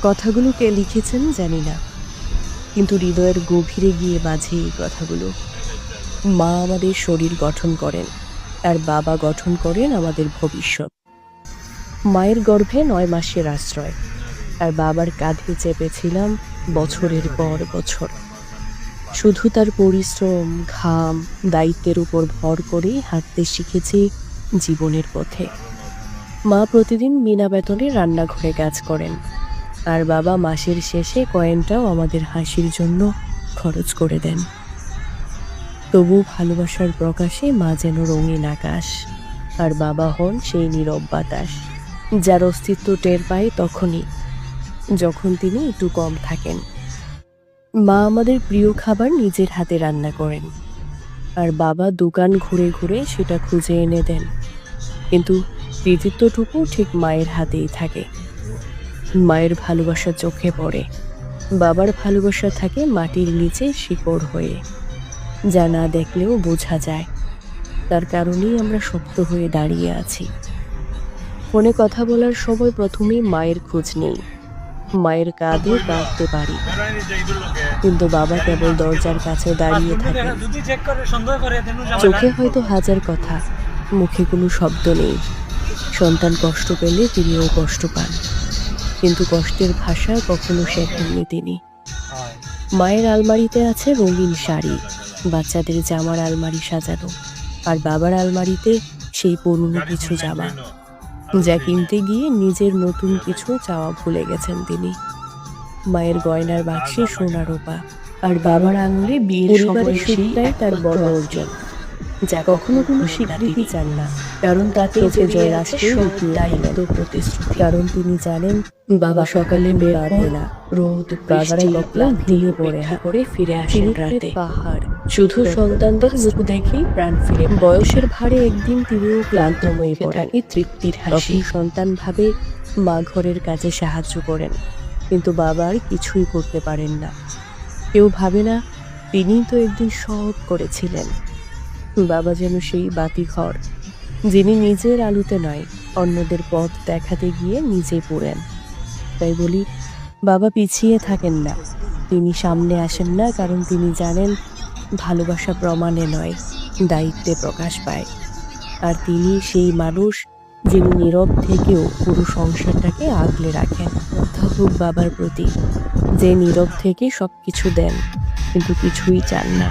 কথাগুলো কে লিখেছেন জানি না, কিন্তু হৃদয়ের গভীরে গিয়ে বাজে এই কথাগুলো। মা আমাদের শরীর গঠন করেন, আর বাবা গঠন করেন আমাদের ভবিষ্যৎ। মায়ের গর্ভে ৯ মাসের আশ্রয়, আর বাবার কাঁধে চেপেছিলাম বছরের পর বছর। শুধু তার পরিশ্রম, ঘাম, দায়িত্বের উপর ভর করেই হাঁটতে শিখেছি জীবনের পথে। মা প্রতিদিন বিনা বেতনে রান্নাঘরে কাজ করেন, আর বাবা মাসের শেষে কয়েনটাও আমাদের হাসির জন্য খরচ করে দেন। তবু ভালোবাসার প্রকাশে মা যেন রঙিন আকাশ, আর বাবা হন সেই নীরব বাতাস, যার অস্তিত্ব টের পায় তখনই, যখন তিনি একটু কম থাকেন। মা আমাদের প্রিয় খাবার নিজের হাতে রান্না করেন, আর বাবা দোকান ঘুরে ঘুরে সেটা খুঁজে এনে দেন। কিন্তু কৃতিত্বটুকু ঠিক মায়ের হাতেই থাকে। মায়ের ভালোবাসা চোখে পড়ে, বাবার ভালোবাসা থাকে মাটির নিচে শিকড় হয়ে, যা না দেখলেও বোঝা যায়। তার কারণেই আমরা শক্ত হয়ে দাঁড়িয়ে আছি। ফোনে কথা বলার সময় প্রথমেই মায়ের খোঁজ নেই। মায়ের কাঁধে কাঁদতে পারি, কিন্তু বাবা কেবল দরজার কাছে দাঁড়িয়ে থাকে। চোখে হয়তো হাজার কথা, মুখে কোনো শব্দ নেই। সন্তান কষ্ট পেলে তিনিও কষ্ট পান, কিন্তু কষ্টের ভাষা কখনো শেখেননি তিনি। মায়ের আলমারিতে আছে রঙিন শাড়ি, বাচ্চাদের জামার আলমারি সাজানো, আর বাবার আলমারিতে সেই পুরনো কিছু জামা, যা কিনতে গিয়ে নিজের নতুন কিছু চাওয়া ভুলে গেছেন তিনি। মায়ের গয়নার বাক্সে সোনা রূপা, আর বাবার আঙুলে বিয়ের সময় সুরটাই তার বড় অর্জন, যা কখনো কোনো স্বীকৃতি চান না, কারণ তাতে জয় রাষ্ট্রের দায়িত্ব প্রতিশ্রুতি। কারণ তিনি জানেন বাবা সকালে বের হয় না, রোদ বাজারে কখনো ভেঙে পড়ে করে ফিরে আসেন রাতে। পাহাড় শুধু সন্তানদের মুখ দেখেই প্রাণ ফিরে। বয়সের ভারে একদিন তিনিও ক্লান্ত হয়ে পড়েন, তৃপ্তির হাসি। সন্তান ভাবে মা ঘরের কাজে সাহায্য করেন, কিন্তু বাবা আর কিছুই করতে পারেন না। কেউ ভাবে না তিনিই তো একদিন সব করেছিলেন। বাবা যেন সেই বাতিঘর, যিনি নিজের আলোতে নয়, অন্যদের পথ দেখাতে গিয়ে নিজে পড়েন। তাই বলি, বাবা পিছিয়ে থাকেন না, তিনি সামনে আসেন না, কারণ তিনি জানেন ভালোবাসা প্রমাণে নয়, দায়িত্বে প্রকাশ পায়। আর তিনি সেই মানুষ যিনি নীরব থেকেও পুরো সংসারটাকে আগলে রাখেন। অধ্যাপক বাবার প্রতি, যে নীরব থেকে সব কিছু দেন, কিন্তু কিছুই চান না।